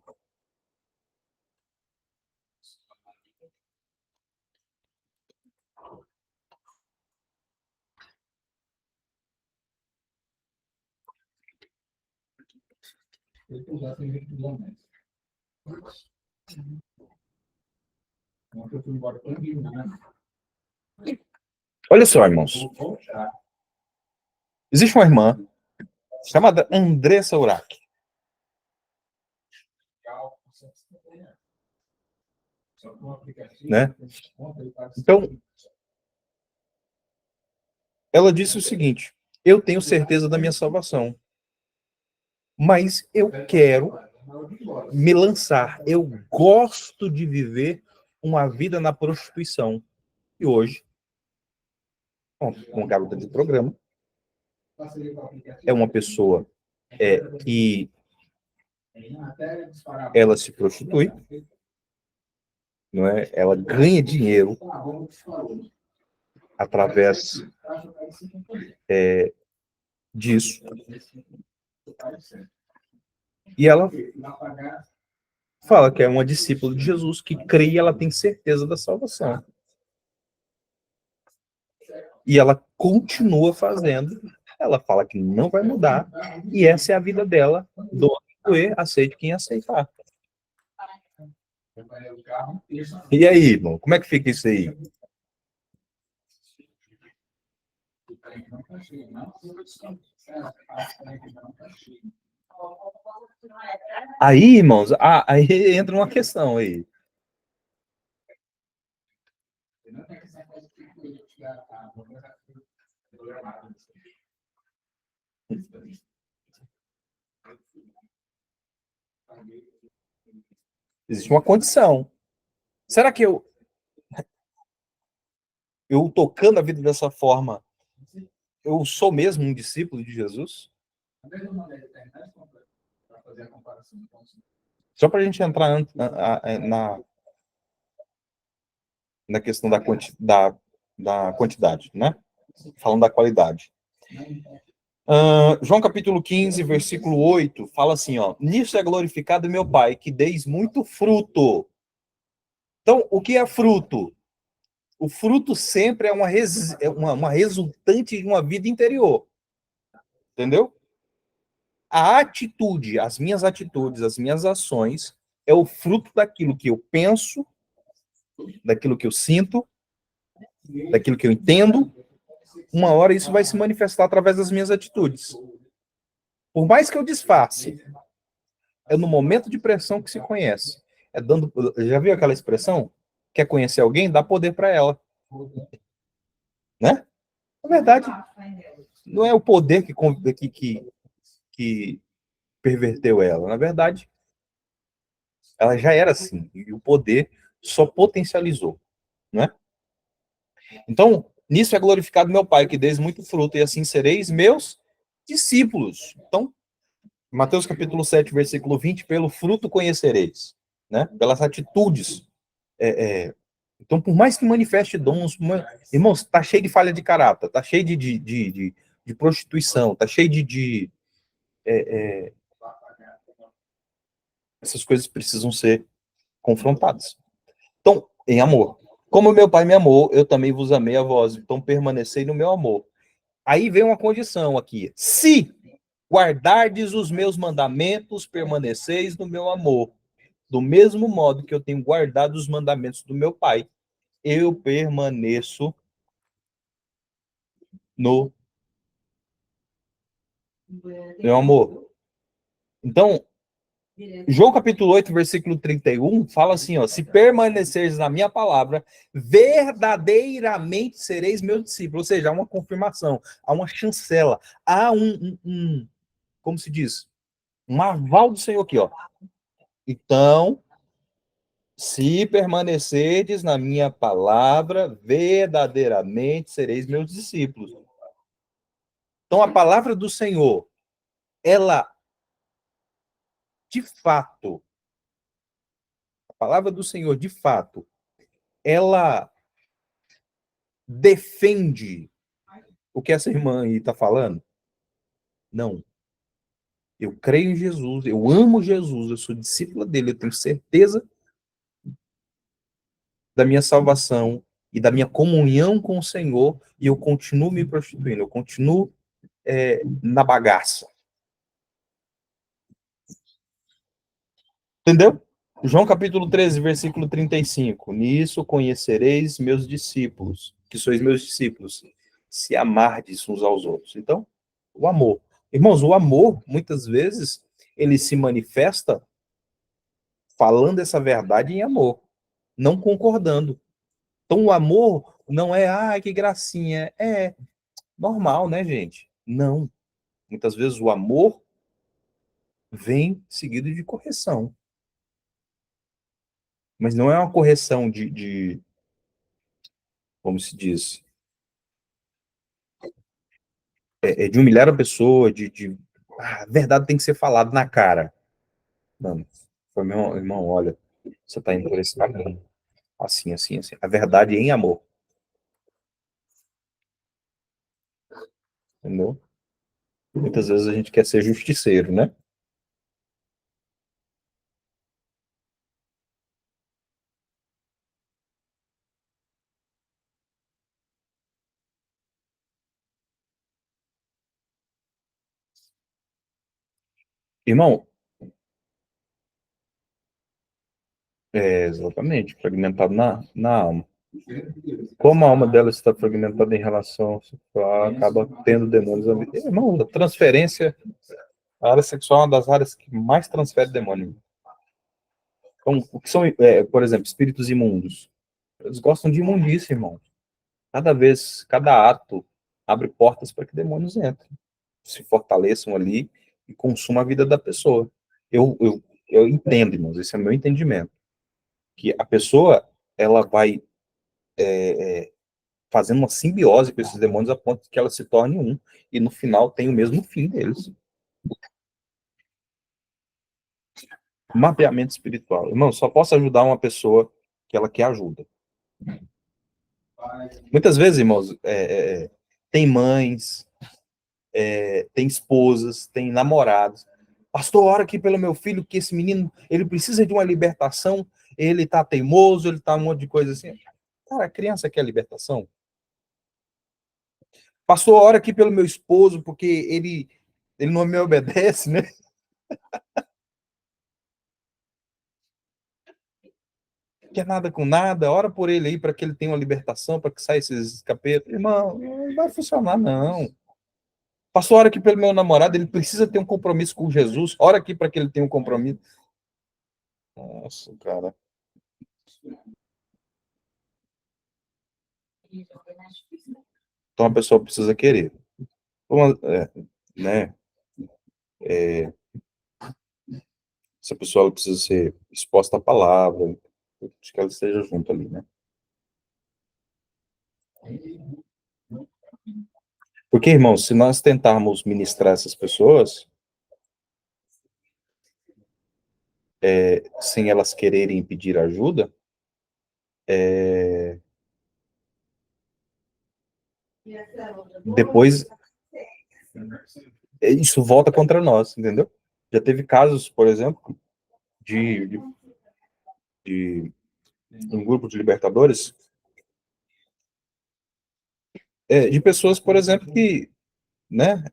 A: Olha só, irmãos. Existe uma irmã chamada Andressa Urach. Né? Então, Ela disse o seguinte: eu tenho certeza da minha salvação, mas eu quero me lançar. Eu gosto de viver uma vida na prostituição. E hoje, uma garota de programa, é uma pessoa que ela se prostitui, não é? Ela ganha dinheiro através disso. E ela fala que é uma discípula de Jesus, que crê e ela tem certeza da salvação. E ela continua fazendo. Ela fala que não vai mudar. E essa é a vida dela. Doa quem doer, aceite quem aceitar. E aí, irmão? Como é que fica isso aí? Aí, irmãos, aí entra uma questão aí. Existe uma condição. Será que eu tocando a vida dessa forma, eu sou mesmo um discípulo de Jesus? Só para a gente entrar na questão da quantidade, né? Falando da qualidade. João capítulo 15, versículo 8, fala assim, ó: nisso é glorificado meu Pai, que deis muito fruto. Então, o que é fruto? O fruto sempre é uma resultante de uma vida interior. Entendeu? A atitude, as minhas atitudes, as minhas ações, é o fruto daquilo que eu penso, daquilo que eu sinto, daquilo que eu entendo. Uma hora isso vai se manifestar através das minhas atitudes. Por mais que eu disfarce, é no momento de pressão que se conhece. Já viu aquela expressão? Quer conhecer alguém? Dá poder para ela. Né? Na verdade, não é o poder que perverteu ela. Na verdade, ela já era assim. E o poder só potencializou. Né? Então, nisso é glorificado meu Pai, que deis muito fruto, e assim sereis meus discípulos. Então, Mateus capítulo 7, versículo 20, pelo fruto conhecereis, né? Pelas atitudes. Então, por mais que manifeste dons, irmãos, tá cheio de falha de caráter, tá cheio de prostituição, tá cheio essas coisas precisam ser confrontadas. Então, em amor. Como meu Pai me amou, eu também vos amei a vós, então permanecei no meu amor. Aí vem uma condição aqui. Se guardardes os meus mandamentos, permaneceis no meu amor. Do mesmo modo que eu tenho guardado os mandamentos do meu Pai, eu permaneço no meu amor. Então, João capítulo 8, versículo 31, fala assim, ó: se permaneceres na minha palavra, verdadeiramente sereis meus discípulos. Ou seja, há uma confirmação, há uma chancela, há como se diz? Um aval do Senhor aqui, ó. Então, se permanecerdes na minha palavra, verdadeiramente sereis meus discípulos. Então, a palavra do Senhor, ela, de fato, a palavra do Senhor, de fato, ela defende o que essa irmã aí está falando? Não. Eu creio em Jesus, eu amo Jesus, eu sou discípula dele, eu tenho certeza da minha salvação e da minha comunhão com o Senhor, e eu continuo me prostituindo, eu continuo na bagaça. Entendeu? João capítulo 13, versículo 35. Nisso conhecereis meus discípulos, que sois meus discípulos, se amardes uns aos outros. Então, o amor. Irmãos, o amor, muitas vezes, ele se manifesta falando essa verdade em amor, não concordando. Então, o amor não é, que gracinha, normal, né, gente? Não. Muitas vezes o amor vem seguido de correção. Mas não é uma correção como se diz, de humilhar a pessoa, a verdade tem que ser falada na cara. Mano, foi meu irmão, olha, você tá indo por esse caminho. Assim, assim, assim. A verdade em amor. Entendeu? Muitas vezes a gente quer ser justiceiro, né? Irmão, exatamente, fragmentado na alma. Como a alma dela está fragmentada em relação sexual, acaba tendo demônios. Irmão, a transferência, a área sexual é uma das áreas que mais transfere demônio. Então, o que são, por exemplo, espíritos imundos? Eles gostam de imundícia, irmão. Cada ato abre portas para que demônios entrem, se fortaleçam ali e consumam a vida da pessoa. Eu, eu, eu entendo, irmãos, esse é o meu entendimento, que a pessoa, ela vai fazendo uma simbiose com esses demônios a ponto de que ela se torne um, e no final tem o mesmo fim deles. Mapeamento espiritual. Irmão, só posso ajudar uma pessoa que ela quer ajuda. Muitas vezes, irmãos, tem mães, tem esposas, tem namorados. Pastor, ora aqui pelo meu filho, que esse menino, ele precisa de uma libertação, ele tá teimoso, ele tá um monte de coisa assim. Cara, a criança quer libertação. Pastor, ora aqui pelo meu esposo, porque ele não me obedece, né? Quer nada com nada, ora por ele aí para que ele tenha uma libertação, para que saia esses escapetos. Irmão, não vai funcionar, não. Pastor, ora aqui pelo meu namorado, ele precisa ter um compromisso com Jesus, ora aqui para que ele tenha um compromisso. Nossa, cara. Então a pessoa precisa querer. Né? Essa pessoa ela precisa ser exposta à palavra, que ela esteja junto ali, né? Porque, irmão, se nós tentarmos ministrar essas pessoas, sem elas quererem pedir ajuda, depois isso volta contra nós, entendeu? Já teve casos, por exemplo, de um grupo de libertadores, de pessoas, por exemplo, que, né,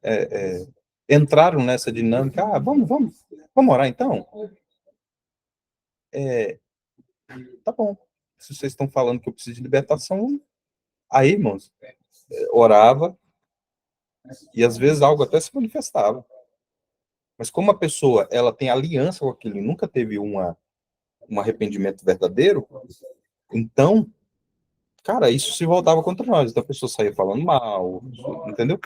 A: entraram nessa dinâmica, vamos orar então? Tá bom. Se vocês estão falando que eu preciso de libertação, aí, irmãos, orava, e às vezes algo até se manifestava. Mas como a pessoa, ela tem aliança com aquilo e nunca teve um arrependimento verdadeiro, então, cara, isso se voltava contra nós. Então a pessoa saía falando mal, entendeu?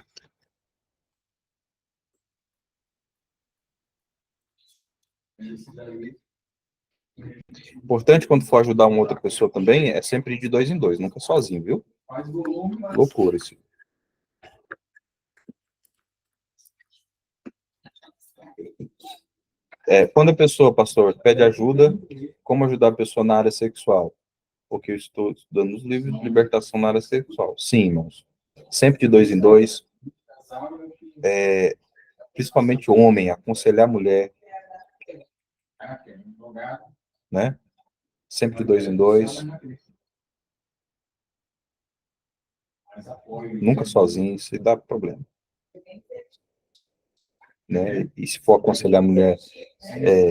A: Importante quando for ajudar uma outra pessoa também, é sempre ir de dois em dois, nunca sozinho, viu? Loucura isso. Quando a pessoa, pastor, pede ajuda, como ajudar a pessoa na área sexual? Porque eu estou estudando os livros de libertação na área sexual. Sim, irmãos. Sempre de dois em dois. Principalmente homem, aconselhar a mulher, né? Sempre de dois em dois. Nunca sozinho, isso dá problema. Né? E se for aconselhar a mulher,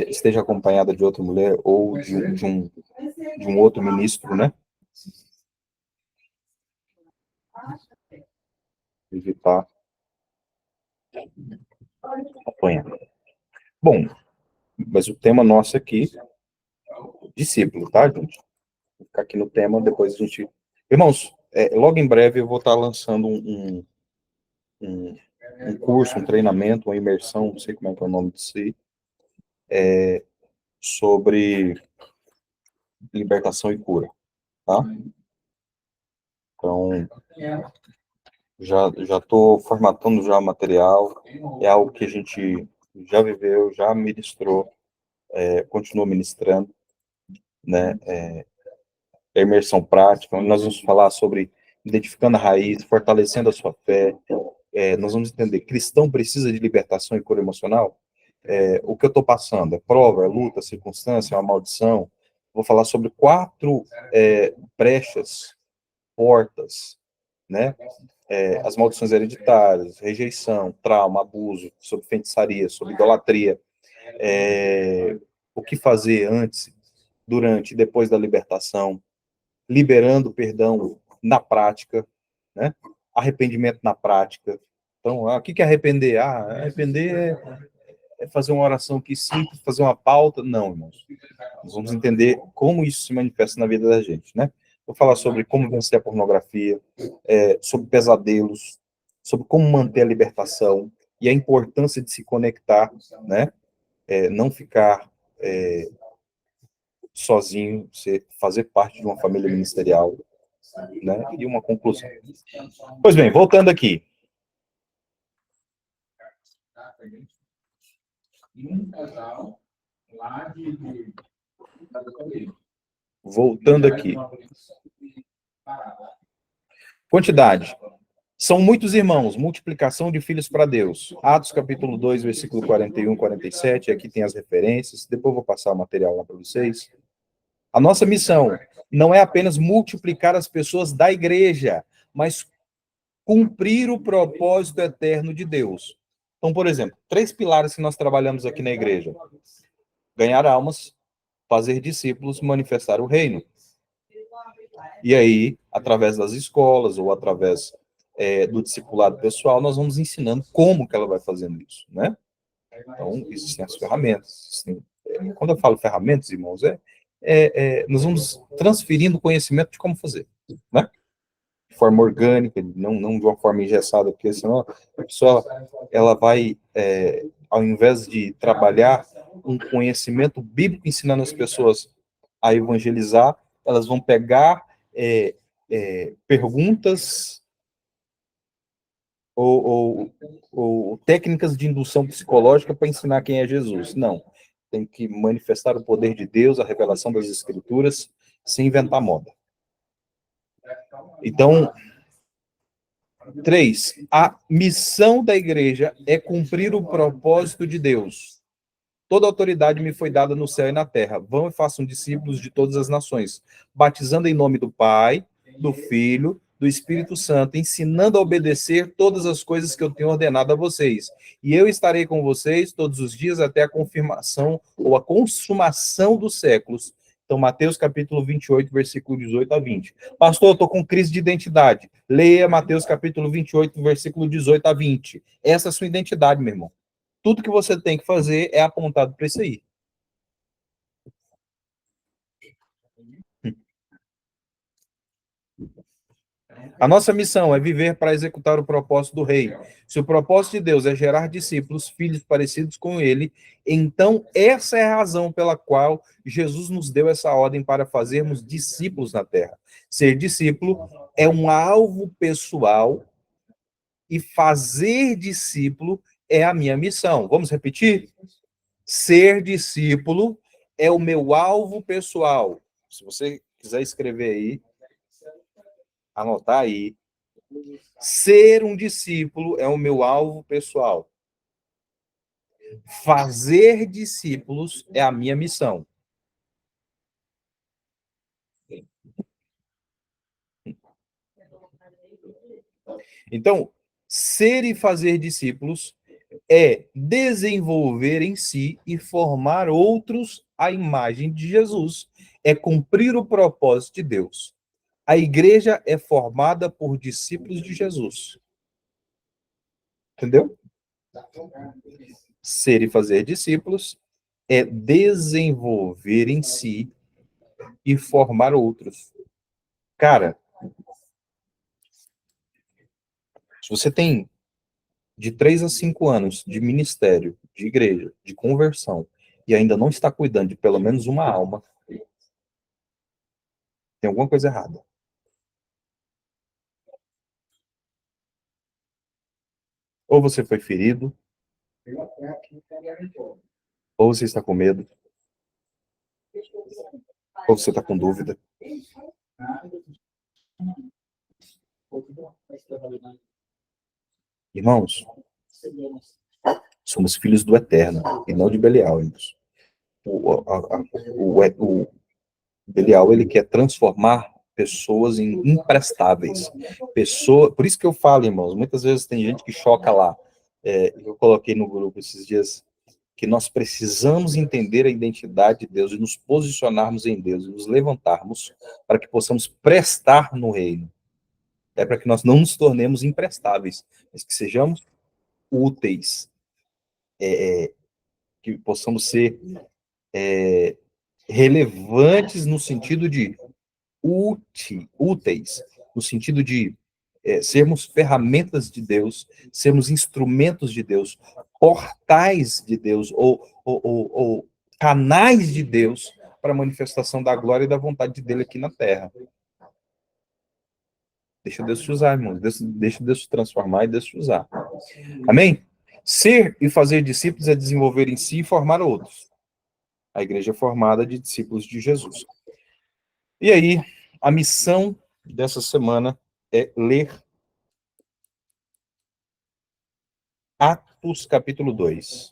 A: esteja acompanhada de outra mulher ou de um outro ministro, né? Evitar apanhar. Bom, mas o tema nosso aqui, discípulo, tá, gente? Vou ficar aqui no tema, depois a gente... Irmãos, logo em breve eu vou estar lançando um curso, um treinamento, uma imersão, não sei como é que é o nome disso aí, sobre libertação e cura, tá? Então, já estou formatando já o material, é algo que a gente já viveu, já ministrou, continua ministrando, né? A imersão prática, onde nós vamos falar sobre identificando a raiz, fortalecendo a sua fé. Nós vamos entender, cristão precisa de libertação e cura emocional? O que eu estou passando? É prova, é luta, é circunstância, é uma maldição? Vou falar sobre 4 brechas, portas, né? As maldições hereditárias, rejeição, trauma, abuso, sobre feitiçaria, sobre idolatria. O que fazer antes, durante e depois da libertação, liberando o perdão na prática, né? Arrependimento na prática. Então, o que é arrepender? Arrepender é fazer uma oração que simples, fazer uma pauta. Não, irmãos. Nós vamos entender como isso se manifesta na vida da gente, né? Vou falar sobre como vencer a pornografia, sobre pesadelos, sobre como manter a libertação e a importância de se conectar, né? Não ficar sozinho, fazer parte de uma família ministerial, né? E uma conclusão. Pois bem, voltando aqui. Voltando aqui. Quantidade. São muitos irmãos, multiplicação de filhos para Deus. Atos capítulo 2, versículo 41, 47, aqui tem as referências, depois eu vou passar o material lá para vocês. A nossa missão não é apenas multiplicar as pessoas da igreja, mas cumprir o propósito eterno de Deus. Então, por exemplo, 3 pilares que nós trabalhamos aqui na igreja: ganhar almas, fazer discípulos, manifestar o reino. E aí, através das escolas ou através do discipulado pessoal, nós vamos ensinando como que ela vai fazendo isso, né? Então, existem as ferramentas. Quando eu falo ferramentas, irmãos, nós vamos transferindo conhecimento de como fazer, né? De forma orgânica, não de uma forma engessada, porque senão a pessoa ela vai, ao invés de trabalhar um conhecimento bíblico ensinando as pessoas a evangelizar, elas vão pegar perguntas ou técnicas de indução psicológica para ensinar quem é Jesus. Não. Tem que manifestar o poder de Deus, a revelação das Escrituras, sem inventar moda. Então, 3. A missão da igreja é cumprir o propósito de Deus. Toda autoridade me foi dada no céu e na terra. Vão e façam discípulos de todas as nações, batizando em nome do Pai, do Filho, do Espírito Santo, ensinando a obedecer todas as coisas que eu tenho ordenado a vocês. E eu estarei com vocês todos os dias até a confirmação ou a consumação dos séculos. Então, Mateus capítulo 28, versículo 18 a 20. Pastor, eu estou com crise de identidade. Leia Mateus capítulo 28, versículo 18 a 20. Essa é a sua identidade, meu irmão. Tudo que você tem que fazer é apontado para isso aí. A nossa missão é viver para executar o propósito do rei. Se o propósito de Deus é gerar discípulos, filhos parecidos com ele, então essa é a razão pela qual Jesus nos deu essa ordem para fazermos discípulos na terra. Ser discípulo é um alvo pessoal e fazer discípulo é a minha missão. Vamos repetir? Ser discípulo é o meu alvo pessoal. Se você quiser escrever aí, anotar aí. Ser um discípulo é o meu alvo pessoal. Fazer discípulos é a minha missão. Então, ser e fazer discípulos é desenvolver em si e formar outros à imagem de Jesus. É cumprir o propósito de Deus. A igreja é formada por discípulos de Jesus. Entendeu? Ser e fazer discípulos é desenvolver em si e formar outros. Cara, se você tem de 3 a 5 anos de ministério, de igreja, de conversão, e ainda não está cuidando de pelo menos uma alma, tem alguma coisa errada. Ou você foi ferido, ou você está com medo, ou você está com dúvida. Irmãos, somos filhos do Eterno, e não de Belial, irmãos. O Belial, ele quer transformar pessoas em imprestáveis. Por isso que eu falo, irmãos, muitas vezes tem gente que choca lá. Eu coloquei no grupo esses dias que nós precisamos entender a identidade de Deus e nos posicionarmos em Deus e nos levantarmos para que possamos prestar no reino. É para que nós não nos tornemos imprestáveis, mas que sejamos úteis, que possamos ser relevantes no sentido de úteis, no sentido de sermos ferramentas de Deus, sermos instrumentos de Deus, portais de Deus, ou canais de Deus para a manifestação da glória e da vontade dele aqui na terra. Deixa Deus te usar, irmãos. Deixa Deus te transformar e Deus te usar. Amém? Ser e fazer discípulos é desenvolver em si e formar outros. A igreja é formada de discípulos de Jesus. E aí, a missão dessa semana é ler Atos capítulo 2.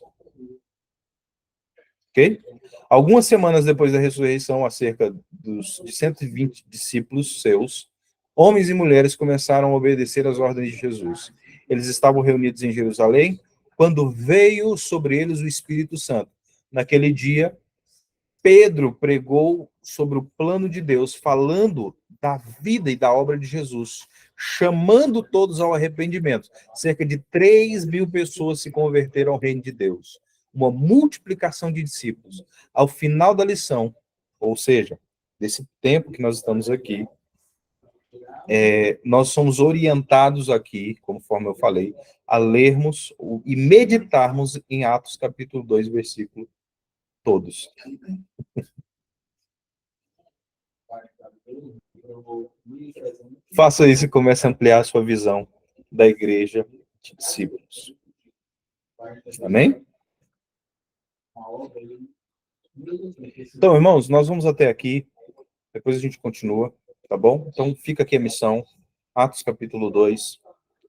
A: Ok? Algumas semanas depois da ressurreição, acerca de 120 discípulos seus, homens e mulheres começaram a obedecer às ordens de Jesus. Eles estavam reunidos em Jerusalém quando veio sobre eles o Espírito Santo. Naquele dia, Pedro pregou sobre o plano de Deus, falando da vida e da obra de Jesus, chamando todos ao arrependimento. Cerca de 3.000 pessoas se converteram ao reino de Deus. Uma multiplicação de discípulos. Ao final da lição, ou seja, desse tempo que nós estamos aqui, nós somos orientados aqui, conforme eu falei, a lermos e meditarmos em Atos capítulo 2, versículo todos. Faça isso e comece a ampliar a sua visão da igreja de discípulos. Amém? Então, irmãos, nós vamos até aqui, depois a gente continua, tá bom? Então, fica aqui a missão, Atos capítulo 2,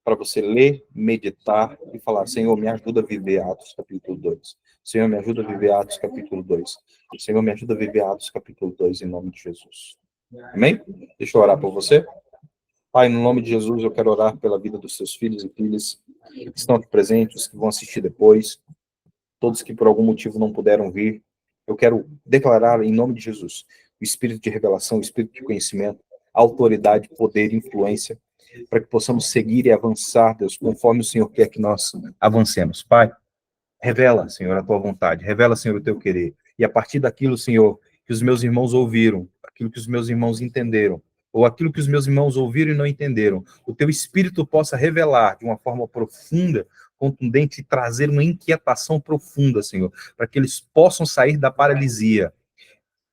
A: para você ler, meditar e falar: Senhor, me ajuda a viver Atos capítulo 2. Senhor, me ajuda a viver Atos capítulo 2. Senhor, me ajuda a viver Atos capítulo 2, em nome de Jesus. Amém? Deixa eu orar por você. Pai, no nome de Jesus, eu quero orar pela vida dos seus filhos e filhas que estão aqui presentes, que vão assistir depois, todos que por algum motivo não puderam vir. Eu quero declarar, em nome de Jesus, o espírito de revelação, o espírito de conhecimento, autoridade, poder, influência, para que possamos seguir e avançar, Deus, conforme o Senhor quer que nós avancemos. Pai, revela, Senhor, a tua vontade, revela, Senhor, o teu querer. E a partir daquilo, Senhor, que os meus irmãos ouviram, aquilo que os meus irmãos entenderam, ou aquilo que os meus irmãos ouviram e não entenderam, o teu Espírito possa revelar de uma forma profunda, contundente, e trazer uma inquietação profunda, Senhor, para que eles possam sair da paralisia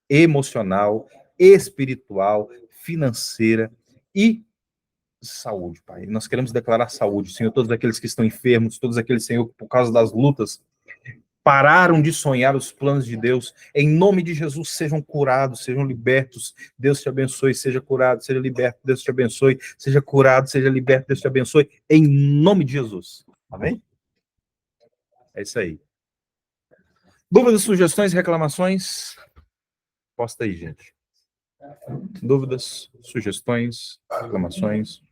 A: emocional, espiritual, financeira e saúde, Pai. Nós queremos declarar saúde, Senhor, todos aqueles que estão enfermos, todos aqueles, Senhor, que por causa das lutas pararam de sonhar os planos de Deus, em nome de Jesus, sejam curados, sejam libertos, Deus te abençoe, seja curado, seja liberto, Deus te abençoe, seja curado, seja liberto, Deus te abençoe, em nome de Jesus. Amém? É isso aí. Dúvidas, sugestões, reclamações? Posta aí, gente. Dúvidas, sugestões, reclamações?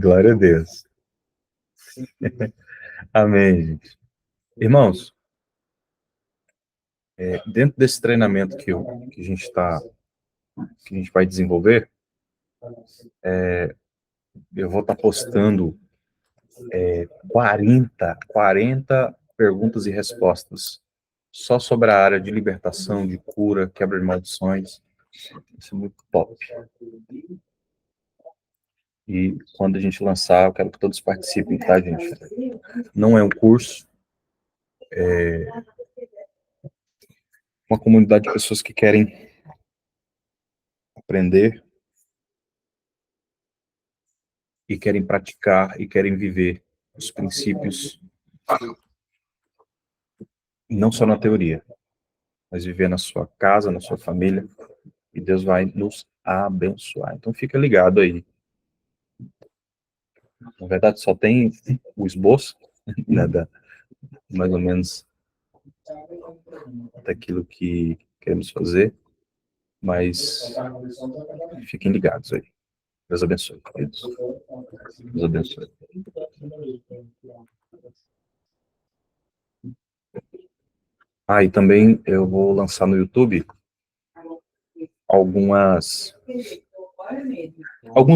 A: Glória a Deus. Amém, gente. Irmãos, dentro desse treinamento que a gente vai desenvolver, eu vou estar postando 40 perguntas e respostas só sobre a área de libertação, de cura, quebra de maldições. Isso é muito top. E quando a gente lançar, eu quero que todos participem, tá, gente? Não é um curso, é uma comunidade de pessoas que querem aprender e querem praticar e querem viver os princípios, não só na teoria, mas viver na sua casa, na sua família, e Deus vai nos abençoar. Então fica ligado aí. Na verdade, só tem o esboço, né, mais ou menos daquilo que queremos fazer, mas fiquem ligados aí. Deus abençoe, queridos. Deus abençoe. Ah, e também eu vou lançar no YouTube alguns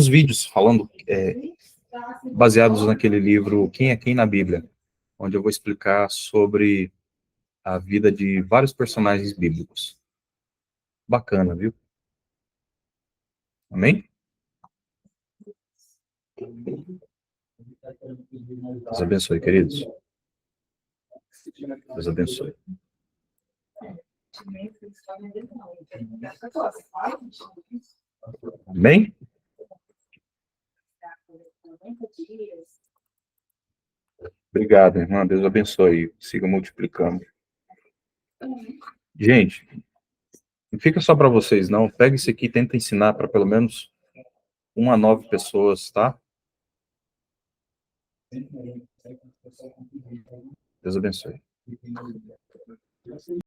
A: vídeos falando, baseados naquele livro Quem é Quem na Bíblia, onde eu vou explicar sobre a vida de vários personagens bíblicos. Bacana, viu? Amém? Deus abençoe, queridos. Deus abençoe. Amém? Obrigado, irmã. Deus abençoe. Siga multiplicando. Gente, não fica só para vocês, não. Pega isso aqui e tenta ensinar para pelo menos 1 a 9 pessoas, tá? Deus abençoe.